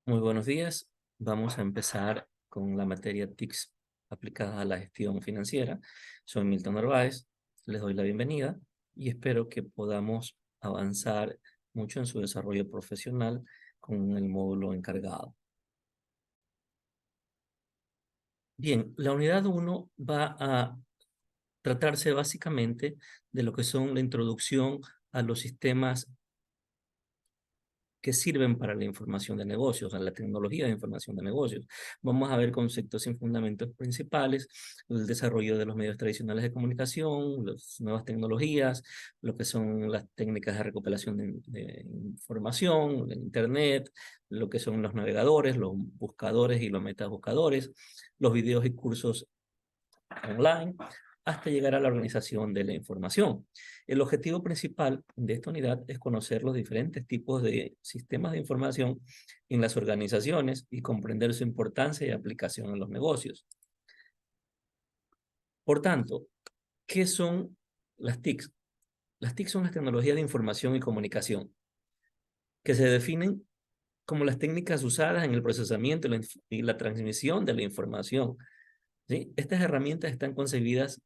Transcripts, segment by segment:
Muy buenos días. Vamos a empezar con la materia TICS aplicada a la gestión financiera. Soy Milton Narváez, les doy la bienvenida y espero que podamos avanzar mucho en su desarrollo profesional con el módulo encargado. Bien, la unidad 1 va a tratarse básicamente de lo que son la introducción a los sistemas que sirven para la información de negocios, a la tecnología de información de negocios. Vamos a ver conceptos y fundamentos principales, el desarrollo de los medios tradicionales de comunicación, las nuevas tecnologías, lo que son las técnicas de recopilación de información, de Internet, lo que son los navegadores, los buscadores y los metabuscadores, los videos y cursos online, hasta llegar a la organización de la información. El objetivo principal de esta unidad es conocer los diferentes tipos de sistemas de información en las organizaciones y comprender su importancia y aplicación en los negocios. Por tanto, ¿qué son las TICs? Las TIC son las tecnologías de información y comunicación, que se definen como las técnicas usadas en el procesamiento y la transmisión de la información, ¿sí? Estas herramientas están concebidas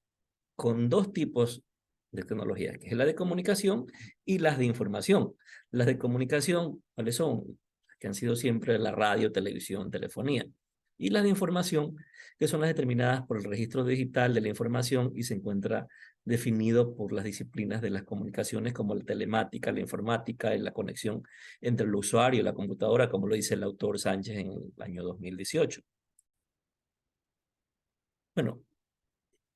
con dos tipos de tecnología, que es la de comunicación y las de información. Las de comunicación, ¿cuáles son? Que han sido siempre la radio, televisión, telefonía. Y las de información, que son las determinadas por el registro digital de la información y se encuentra definido por las disciplinas de las comunicaciones como la telemática, la informática y la conexión entre el usuario y la computadora, como lo dice el autor Sánchez en el año 2018. Bueno,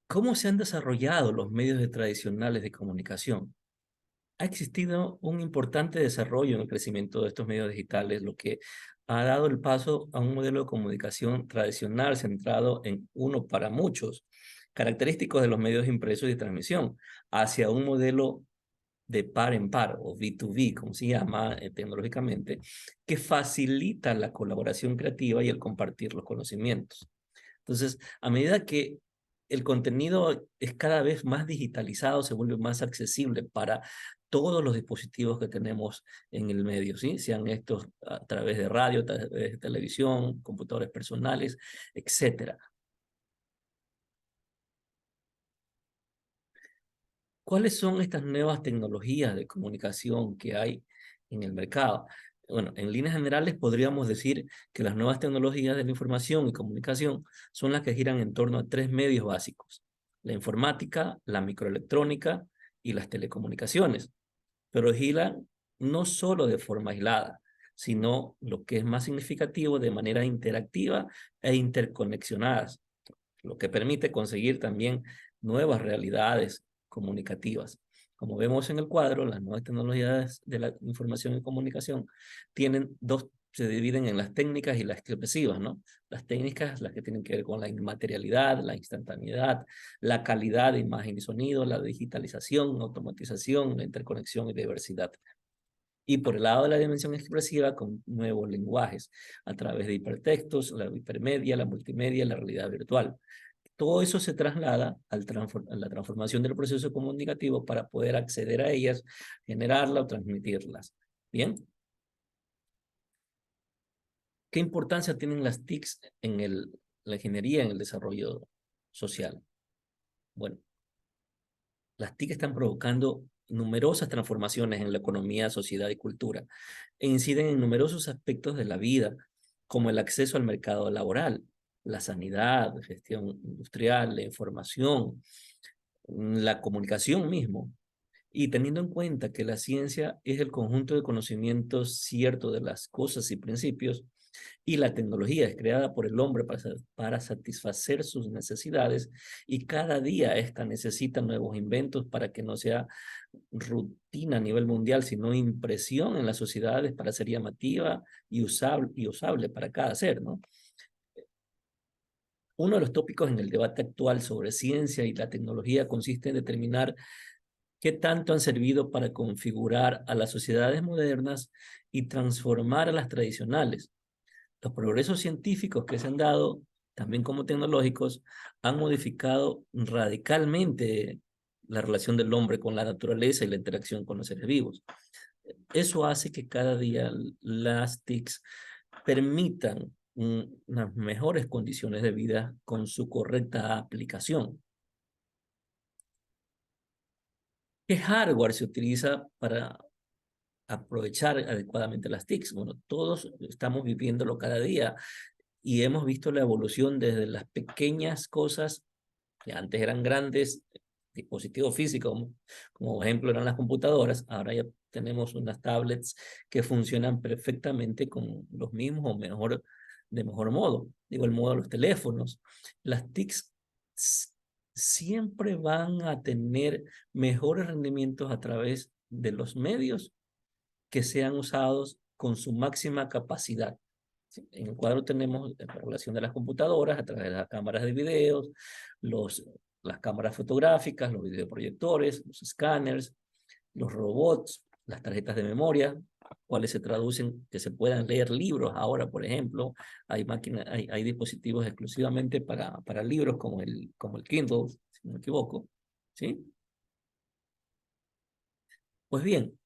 ¿cómo se han desarrollado los medios tradicionales de comunicación? Ha existido un importante desarrollo en el crecimiento de estos medios digitales, lo que ha dado el paso a un modelo de comunicación tradicional centrado en uno para muchos, característicos de los medios impresos y de transmisión, hacia un modelo de par en par o B2B, como se llama tecnológicamente, que facilita la colaboración creativa y el compartir los conocimientos. Entonces, a medida que el contenido es cada vez más digitalizado, se vuelve más accesible para todos los dispositivos que tenemos en el medio, ¿sí? Sean estos a través de radio, a través de televisión, computadores personales, etcétera. ¿Cuáles son estas nuevas tecnologías de comunicación que hay en el mercado? Bueno, en líneas generales podríamos decir que las nuevas tecnologías de la información y comunicación son las que giran en torno a tres medios básicos: la informática, la microelectrónica y las telecomunicaciones, pero giran no solo de forma aislada, sino lo que es más significativo, de manera interactiva e interconexionadas, lo que permite conseguir también nuevas realidades comunicativas. Como vemos en el cuadro, las nuevas tecnologías de la información y comunicación se dividen en las técnicas y las expresivas, ¿no? Las técnicas, las que tienen que ver con la inmaterialidad, la instantaneidad, la calidad de imagen y sonido, la digitalización, automatización, la interconexión y diversidad. Y por el lado de la dimensión expresiva, con nuevos lenguajes, a través de hipertextos, la hipermedia, la multimedia, la realidad virtual. Todo eso se traslada a la transformación del proceso comunicativo para poder acceder a ellas, generarlas o transmitirlas. Bien, ¿qué importancia tienen las TICs en la ingeniería, en el desarrollo social? Bueno, las TIC están provocando numerosas transformaciones en la economía, sociedad y cultura e inciden en numerosos aspectos de la vida, como el acceso al mercado laboral, la sanidad, gestión industrial, la información, la comunicación mismo. Y teniendo en cuenta que la ciencia es el conjunto de conocimientos ciertos de las cosas y principios, y la tecnología es creada por el hombre para satisfacer sus necesidades, y cada día esta necesita nuevos inventos para que no sea rutina a nivel mundial, sino impresión en las sociedades para ser llamativa y usable para cada ser, ¿no? Uno de los tópicos en el debate actual sobre ciencia y la tecnología consiste en determinar qué tanto han servido para configurar a las sociedades modernas y transformar a las tradicionales. Los progresos científicos que se han dado, también como tecnológicos, han modificado radicalmente la relación del hombre con la naturaleza y la interacción con los seres vivos. Eso hace que cada día las TICs permitan unas mejores condiciones de vida con su correcta aplicación. ¿Qué hardware se utiliza para aprovechar adecuadamente las TICs? Bueno, todos estamos viviéndolo cada día y hemos visto la evolución desde las pequeñas cosas que antes eran grandes dispositivos físicos, como ejemplo eran las computadoras. Ahora ya tenemos unas tablets que funcionan perfectamente con los mismos o mejor, de mejor modo. Digo, el modo de los teléfonos. Las TICs siempre van a tener mejores rendimientos a través de los medios que sean usados con su máxima capacidad. En el cuadro tenemos la relación de las computadoras a través de las cámaras de videos, las cámaras fotográficas, los videoproyectores, los escáneres, los robots, las tarjetas de memoria, cuales se traducen, que se puedan leer libros ahora, por ejemplo. Hay dispositivos exclusivamente para libros como el Kindle, si no me equivoco. ¿Sí? Pues bien,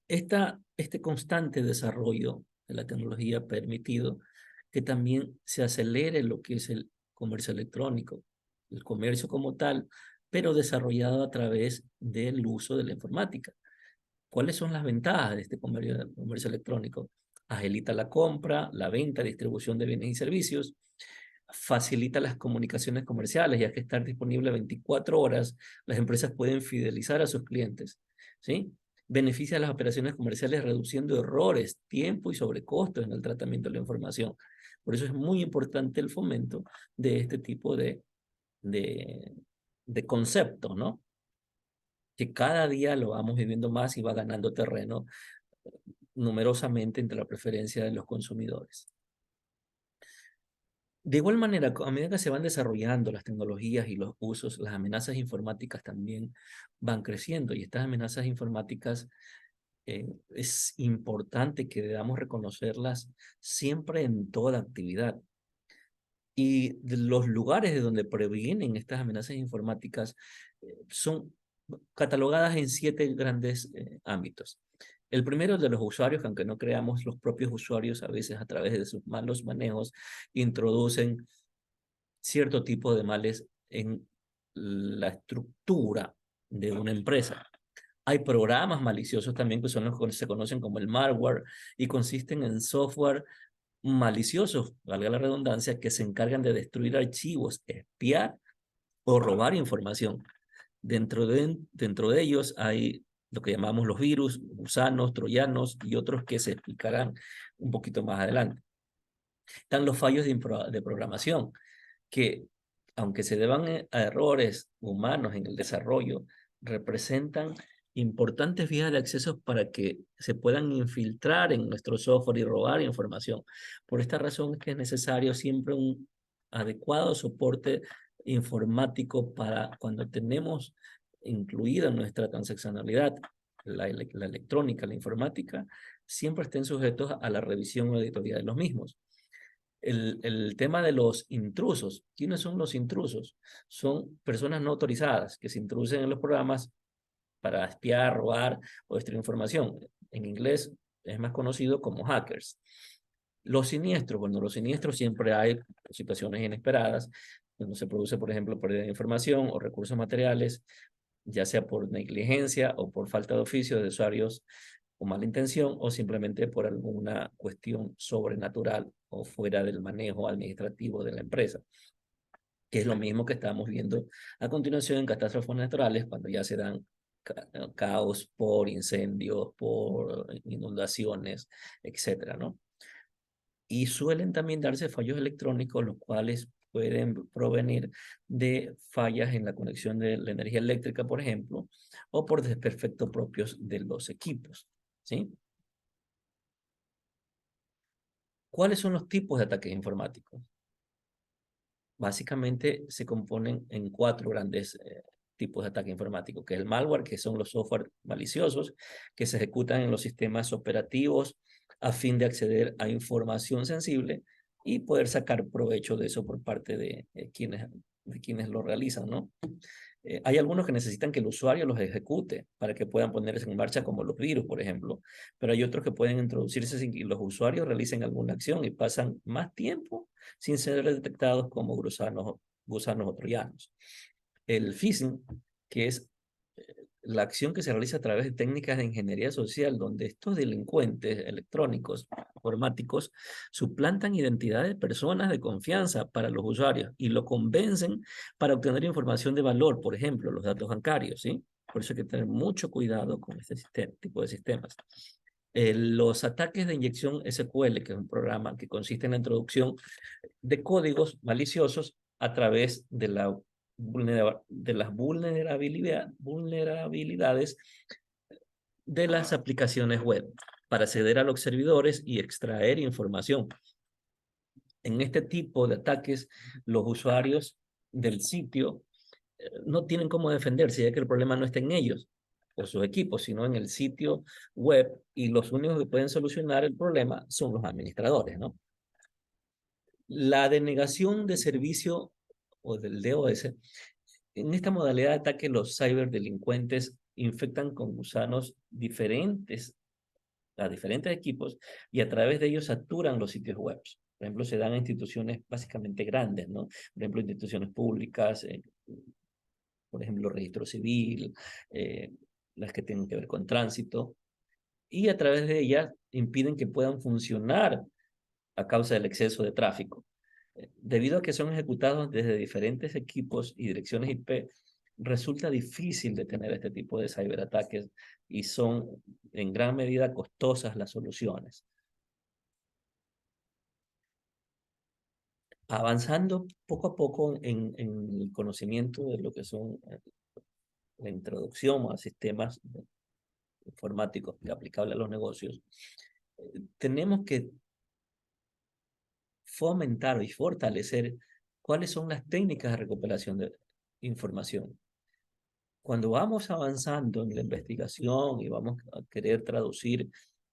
este constante desarrollo de la tecnología ha permitido que también se acelere lo que es el comercio electrónico, el comercio como tal, pero desarrollado a través del uso de la informática. ¿Cuáles son las ventajas de este comercio electrónico? Agilita la compra, la venta, distribución de bienes y servicios, facilita las comunicaciones comerciales, ya que estar disponible 24 horas, las empresas pueden fidelizar a sus clientes, ¿sí? Beneficia a las operaciones comerciales reduciendo errores, tiempo y sobrecostos en el tratamiento de la información. Por eso es muy importante el fomento de este tipo de, de conceptos, ¿no? Que cada día lo vamos viviendo más y va ganando terreno numerosamente entre la preferencia de los consumidores. De igual manera, a medida que se van desarrollando las tecnologías y los usos, las amenazas informáticas también van creciendo y estas amenazas informáticas es importante que debamos reconocerlas siempre en toda actividad. Y de los lugares de donde provienen estas amenazas informáticas son catalogadas en 7 grandes ámbitos. El primero es de los usuarios, que aunque no creamos, los propios usuarios a veces a través de sus malos manejos introducen cierto tipo de males en la estructura de una empresa. Hay programas maliciosos también que son los que se conocen como el malware y consisten en software maliciosos, valga la redundancia, que se encargan de destruir archivos, espiar o robar información. Dentro de ellos hay lo que llamamos los virus, gusanos, troyanos y otros que se explicarán un poquito más adelante. Están los fallos de programación, que aunque se deban a errores humanos en el desarrollo, representan importantes vías de acceso para que se puedan infiltrar en nuestro software y robar información. Por esta razón es que es necesario siempre un adecuado soporte informático para cuando tenemos incluida nuestra transaccionalidad, la electrónica, la informática, siempre estén sujetos a la revisión o auditoría de los mismos. El tema de los intrusos. ¿Quiénes son los intrusos? Son personas no autorizadas que se introducen en los programas para espiar, robar o destruir información. En inglés es más conocido como hackers. Los siniestros, bueno, los siniestros siempre hay situaciones inesperadas, cuando se produce, por ejemplo, pérdida de información o recursos materiales, ya sea por negligencia o por falta de oficio de usuarios o mala intención o simplemente por alguna cuestión sobrenatural o fuera del manejo administrativo de la empresa, que es lo mismo que estamos viendo a continuación en catástrofes naturales cuando ya se dan caos por incendios, por inundaciones, etcétera, ¿no? Y suelen también darse fallos electrónicos, los cuales pueden provenir de fallas en la conexión de la energía eléctrica, por ejemplo, o por desperfectos propios de los equipos, ¿sí? ¿Cuáles son los tipos de ataques informáticos? Básicamente se componen en 4 grandes tipos de ataque informático, que es el malware, que son los software maliciosos que se ejecutan en los sistemas operativos a fin de acceder a información sensible y poder sacar provecho de eso por parte de quienes lo realizan, ¿no? Hay algunos que necesitan que el usuario los ejecute para que puedan ponerse en marcha, como los virus, por ejemplo, pero hay otros que pueden introducirse sin que los usuarios realicen alguna acción y pasan más tiempo sin ser detectados como gusanos o troyanos. El phishing, que es la acción que se realiza a través de técnicas de ingeniería social, donde estos delincuentes electrónicos, informáticos, suplantan identidades de personas de confianza para los usuarios y lo convencen para obtener información de valor, por ejemplo, los datos bancarios, ¿sí? Por eso hay que tener mucho cuidado con este tipo de sistemas. Los ataques de inyección SQL, que es un programa que consiste en la introducción de códigos maliciosos a través de las vulnerabilidades de las aplicaciones web para acceder a los servidores y extraer información. En este tipo de ataques, los usuarios del sitio no tienen cómo defenderse, ya que el problema no está en ellos o sus equipos, sino en el sitio web, y los únicos que pueden solucionar el problema son los administradores, ¿no? La denegación de servicio o del DOS, en esta modalidad de ataque, los ciberdelincuentes infectan con gusanos diferentes a diferentes equipos y a través de ellos saturan los sitios web. Por ejemplo, se dan a instituciones básicamente grandes, ¿no? Por ejemplo, instituciones públicas, por ejemplo, registro civil, eh, las que tienen que ver con tránsito, y a través de ellas impiden que puedan funcionar a causa del exceso de tráfico. Debido a que son ejecutados desde diferentes equipos y direcciones IP, resulta difícil detener este tipo de ciberataques y son en gran medida costosas las soluciones. Avanzando poco a poco en el conocimiento de lo que son la introducción a sistemas informáticos aplicables a los negocios, tenemos que fomentar y fortalecer cuáles son las técnicas de recuperación de información. Cuando vamos avanzando en la investigación y vamos a querer traducir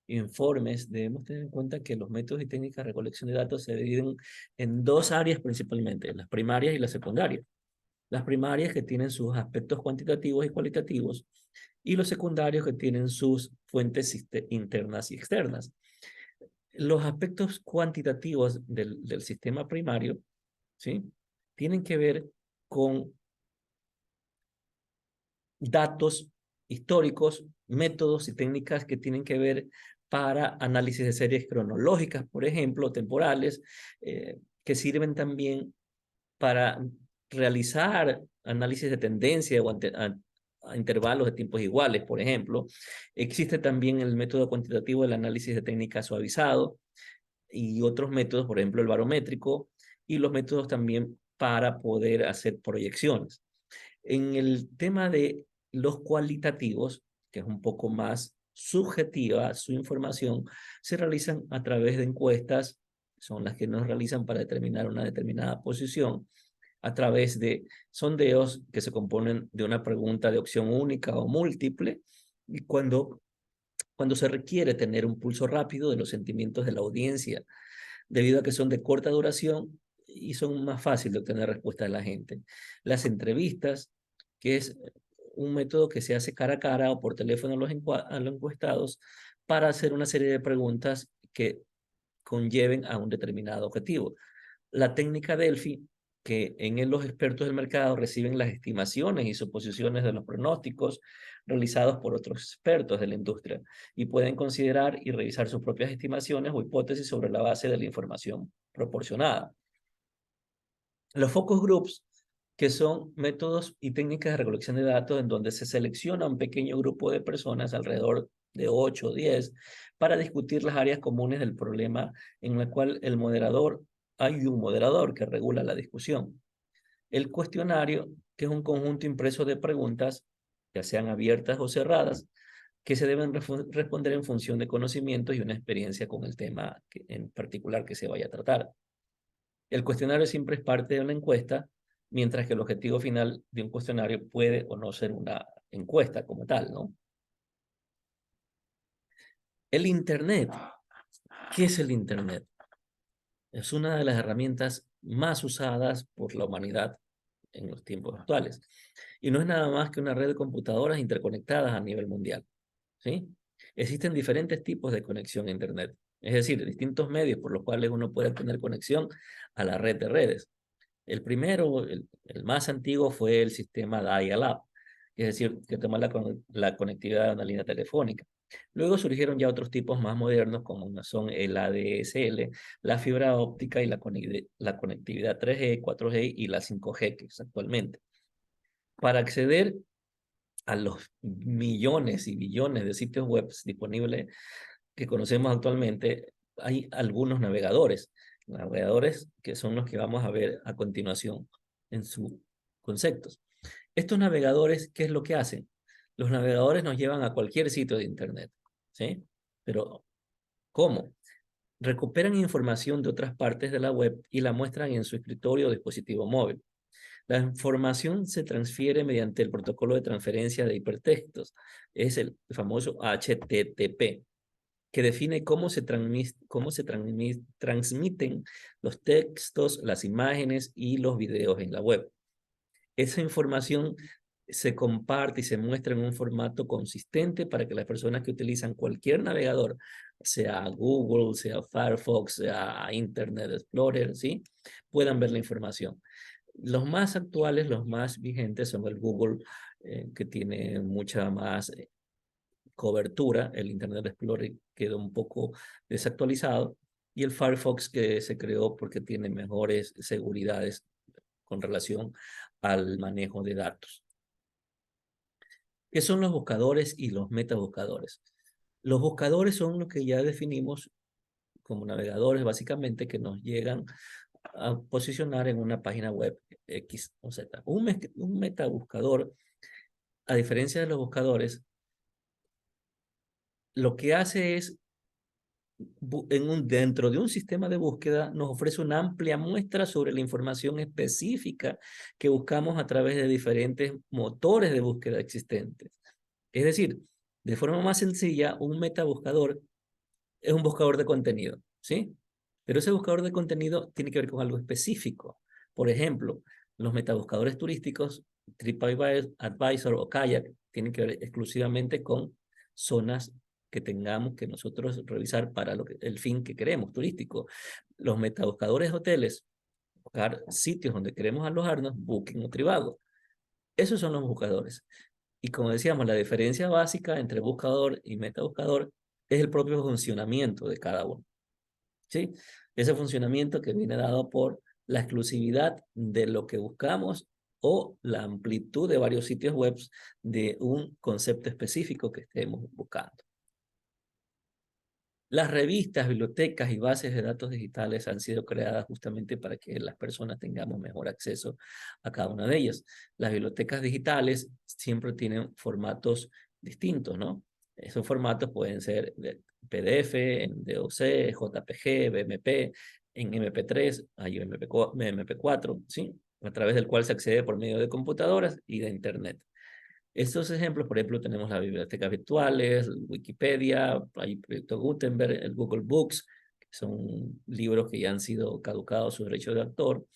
informes, debemos tener en cuenta que los métodos y técnicas de recolección de datos se dividen en dos áreas principalmente, las primarias y las secundarias. Las primarias, que tienen sus aspectos cuantitativos y cualitativos, y los secundarios, que tienen sus fuentes internas y externas. Los aspectos cuantitativos del sistema primario, ¿sí?, tienen que ver con datos históricos, métodos y técnicas que tienen que ver para análisis de series cronológicas, por ejemplo, temporales, que sirven también para realizar análisis de tendencia o a intervalos de tiempos iguales, por ejemplo. Existe también el método cuantitativo del análisis de técnica suavizado y otros métodos, por ejemplo, el barométrico, y los métodos también para poder hacer proyecciones. En el tema de los cualitativos, que es un poco más subjetiva su información, se realizan a través de encuestas, son las que nos realizan para determinar una determinada posición, a través de sondeos que se componen de una pregunta de opción única o múltiple, y cuando se requiere tener un pulso rápido de los sentimientos de la audiencia, debido a que son de corta duración y son más fáciles de obtener respuesta de la gente. Las entrevistas, que es un método que se hace cara a cara o por teléfono a los encuestados para hacer una serie de preguntas que conlleven a un determinado objetivo. La técnica Delphi, que en él los expertos del mercado reciben las estimaciones y suposiciones de los pronósticos realizados por otros expertos de la industria y pueden considerar y revisar sus propias estimaciones o hipótesis sobre la base de la información proporcionada. Los focus groups, que son métodos y técnicas de recolección de datos en donde se selecciona un pequeño grupo de personas, alrededor de 8 o 10, para discutir las áreas comunes del problema, en la cual hay un moderador que regula la discusión. El cuestionario, que es un conjunto impreso de preguntas, ya sean abiertas o cerradas, que se deben responder en función de conocimientos y una experiencia con el tema en particular que se vaya a tratar. El cuestionario siempre es parte de una encuesta, mientras que el objetivo final de un cuestionario puede o no ser una encuesta como tal, ¿no? El Internet. ¿Qué es el Internet? Es una de las herramientas más usadas por la humanidad en los tiempos actuales. Y no es nada más que una red de computadoras interconectadas a nivel mundial, ¿sí? Existen diferentes tipos de conexión a Internet, es decir, distintos medios por los cuales uno puede tener conexión a la red de redes. El primero, el más antiguo, fue el sistema dial-up, es decir, que toma la conectividad de una línea telefónica. Luego surgieron ya otros tipos más modernos, como son el ADSL, la fibra óptica y la conectividad 3G, 4G y la 5G, que es actualmente. Para acceder a los millones y billones de sitios web disponibles que conocemos actualmente, hay algunos navegadores que son los que vamos a ver a continuación en sus conceptos. Estos navegadores, ¿qué es lo que hacen? Los navegadores nos llevan a cualquier sitio de Internet, ¿sí? Pero, ¿cómo? Recuperan información de otras partes de la web y la muestran en su escritorio o dispositivo móvil. La información se transfiere mediante el protocolo de transferencia de hipertextos, es el famoso HTTP, que define transmiten los textos, las imágenes y los videos en la web. Esa información se comparte y se muestra en un formato consistente para que las personas que utilizan cualquier navegador, sea Google, sea Firefox, sea Internet Explorer, ¿sí?, puedan ver la información. Los más actuales, los más vigentes son el Google, que tiene mucha más cobertura. El Internet Explorer quedó un poco desactualizado, y el Firefox, que se creó porque tiene mejores seguridades con relación al manejo de datos. ¿Qué son los buscadores y los metabuscadores? Los buscadores son los que ya definimos como navegadores, básicamente, que nos llegan a posicionar en una página web X o Z. Un metabuscador, a diferencia de los buscadores, lo que hace es, dentro de un sistema de búsqueda, nos ofrece una amplia muestra sobre la información específica que buscamos a través de diferentes motores de búsqueda existentes. Es decir, de forma más sencilla, un metabuscador es un buscador de contenido, ¿sí? Pero ese buscador de contenido tiene que ver con algo específico. Por ejemplo, los metabuscadores turísticos, TripAdvisor o Kayak, tienen que ver exclusivamente con zonas que tengamos que nosotros revisar para el fin que queremos, turístico. Los metabuscadores hoteles, buscar sitios donde queremos alojarnos, Booking o Trivago. Esos son los buscadores. Y como decíamos, la diferencia básica entre buscador y metabuscador es el propio funcionamiento de cada uno, ¿sí? Ese funcionamiento que viene dado por la exclusividad de lo que buscamos o la amplitud de varios sitios web de un concepto específico que estemos buscando. Las revistas, bibliotecas y bases de datos digitales han sido creadas justamente para que las personas tengamos mejor acceso a cada una de ellas. Las bibliotecas digitales siempre tienen formatos distintos, ¿no? Esos formatos pueden ser de PDF, en DOC, JPG, BMP, en MP3, hay MP4, ¿sí? A través del cual se accede por medio de computadoras y de Internet. Estos ejemplos, por ejemplo, tenemos las bibliotecas virtuales, Wikipedia, hay el proyecto Gutenberg, el Google Books, que son libros que ya han sido caducados su derecho de autor.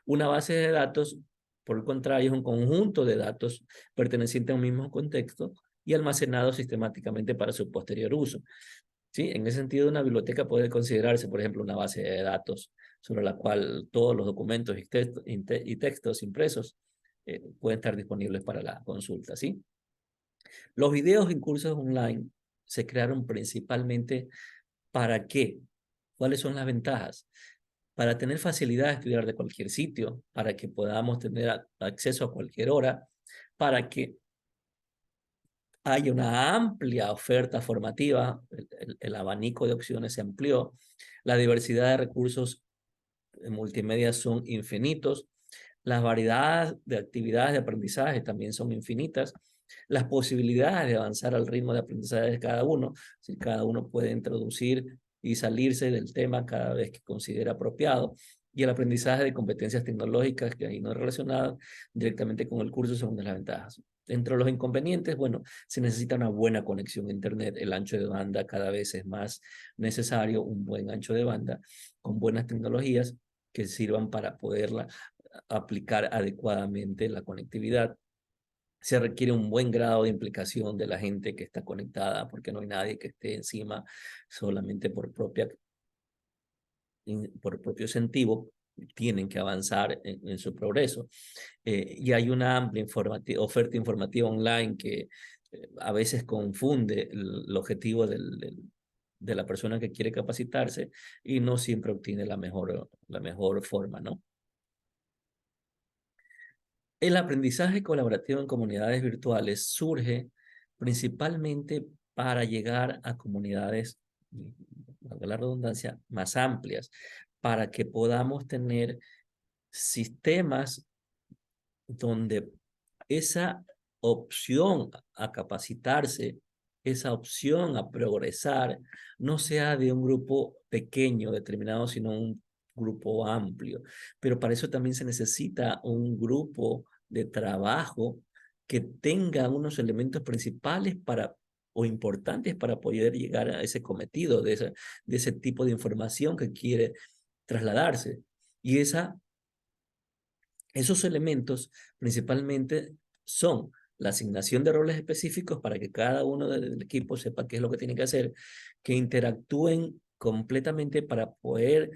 Una base de datos, por el contrario, es un conjunto de datos pertenecientes a un mismo contexto y almacenados sistemáticamente para su posterior uso. ¿Sí? En ese sentido, una biblioteca puede considerarse, por ejemplo, una base de datos sobre la cual todos los documentos y textos impresos pueden estar disponibles para la consulta, ¿sí? Los videos en cursos online se crearon principalmente ¿para qué? ¿Cuáles son las ventajas? Para tener facilidad de estudiar de cualquier sitio, para que podamos tener acceso a cualquier hora, para que haya una amplia oferta formativa, el abanico de opciones se amplió, la diversidad de recursos multimedia son infinitos, las variedades de actividades de aprendizaje también son infinitas, las posibilidades de avanzar al ritmo de aprendizaje de cada uno, si cada uno puede introducir y salirse del tema cada vez que considera apropiado, y el aprendizaje de competencias tecnológicas que ahí no relacionadas directamente con el curso son de las ventajas. Entre los inconvenientes, bueno, se necesita una buena conexión a Internet, el ancho de banda cada vez es más necesario, un buen ancho de banda con buenas tecnologías que sirvan para poderla aplicar adecuadamente la conectividad. Se requiere un buen grado de implicación de la gente que está conectada, porque no hay nadie que esté encima solamente por propio incentivo, tienen que avanzar en su progreso. Y hay una amplia oferta informativa online que a veces confunde el objetivo de la persona que quiere capacitarse y no siempre obtiene la mejor forma, ¿no? El aprendizaje colaborativo en comunidades virtuales surge principalmente para llegar a comunidades, valga la redundancia, más amplias, para que podamos tener sistemas donde esa opción a capacitarse, esa opción a progresar, no sea de un grupo pequeño determinado, sino un grupo amplio. Pero para eso también se necesita un grupo de trabajo que tenga unos elementos principales o importantes para poder llegar a ese cometido de ese tipo de información que quiere trasladarse. Y esos elementos principalmente son la asignación de roles específicos para que cada uno del equipo sepa qué es lo que tiene que hacer, que interactúen completamente para poder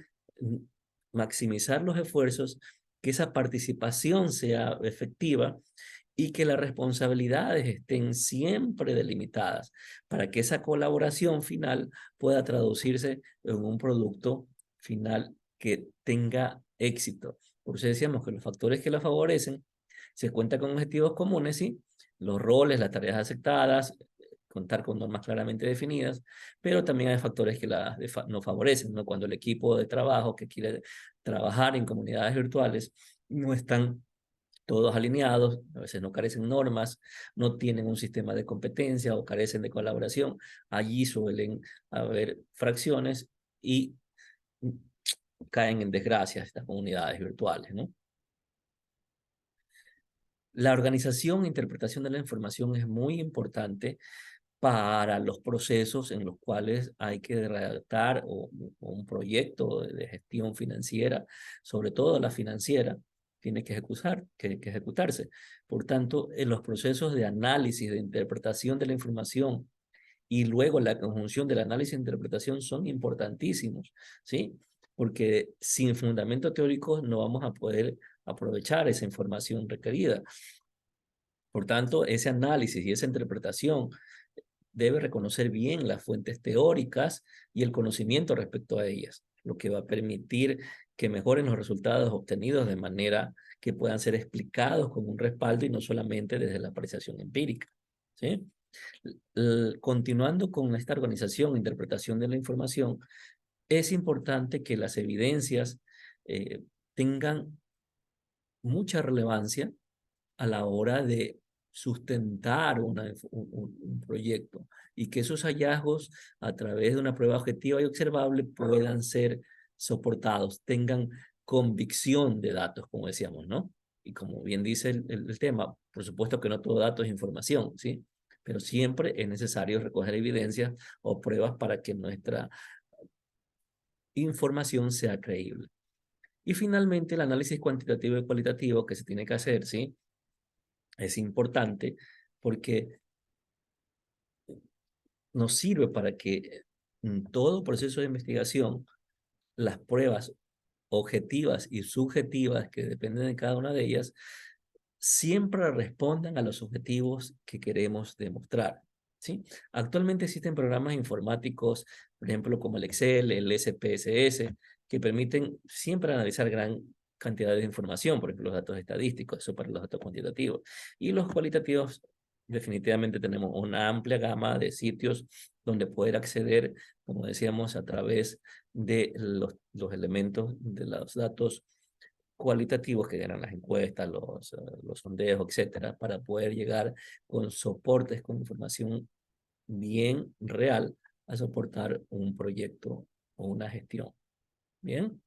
maximizar los esfuerzos, que esa participación sea efectiva y que las responsabilidades estén siempre delimitadas para que esa colaboración final pueda traducirse en un producto final que tenga éxito. Por eso decíamos que los factores que la favorecen, se cuenta con objetivos comunes, ¿sí? Los roles, las tareas aceptadas, contar con normas claramente definidas, pero también hay factores que no favorecen, ¿no? Cuando el equipo de trabajo que quiere trabajar en comunidades virtuales no están todos alineados, a veces no carecen normas, no tienen un sistema de competencia o carecen de colaboración, allí suelen haber fracciones y caen en desgracia estas comunidades virtuales, ¿no? La organización e interpretación de la información es muy importante para los procesos en los cuales hay que redactar un proyecto de gestión financiera, sobre todo la financiera, tiene que ejecutarse. Por tanto, en los procesos de análisis, de interpretación de la información y luego la conjunción del análisis e interpretación son importantísimos, ¿sí? Porque sin fundamento teórico no vamos a poder aprovechar esa información requerida. Por tanto, ese análisis y esa interpretación debe reconocer bien las fuentes teóricas y el conocimiento respecto a ellas, lo que va a permitir que mejoren los resultados obtenidos de manera que puedan ser explicados con un respaldo y no solamente desde la apreciación empírica, ¿sí? Continuando con esta organización e interpretación de la información, es importante que las evidencias tengan mucha relevancia a la hora de sustentar un proyecto y que esos hallazgos a través de una prueba objetiva y observable puedan ser soportados, tengan convicción de datos, como decíamos, ¿no? Y como bien dice el tema, por supuesto que no todo dato es información, ¿sí? Pero siempre es necesario recoger evidencias o pruebas para que nuestra información sea creíble. Y finalmente, el análisis cuantitativo y cualitativo que se tiene que hacer, ¿sí? Es importante porque nos sirve para que en todo proceso de investigación las pruebas objetivas y subjetivas que dependen de cada una de ellas siempre respondan a los objetivos que queremos demostrar, ¿sí? Actualmente existen programas informáticos, por ejemplo, como el Excel, el SPSS, que permiten siempre analizar gran cantidad de información, por ejemplo, los datos estadísticos, eso para los datos cuantitativos. Y los cualitativos, definitivamente tenemos una amplia gama de sitios donde poder acceder, como decíamos, a través de los elementos de los datos cualitativos que generan las encuestas, los sondeos, etcétera, para poder llegar con soportes, con información bien real a soportar un proyecto o una gestión. Bien,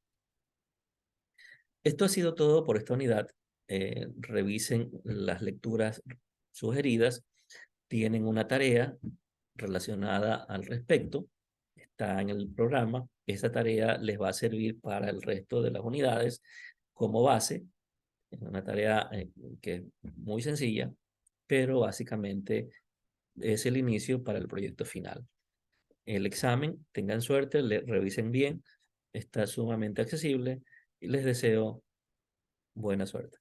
esto ha sido todo por esta unidad. Revisen las lecturas sugeridas. Tienen una tarea relacionada al respecto. Está en el programa. Esa tarea les va a servir para el resto de las unidades como base Es una tarea que es muy sencilla, pero básicamente es el inicio para el proyecto final. El examen, tengan suerte, le revisen bien, está sumamente accesible y les deseo buena suerte.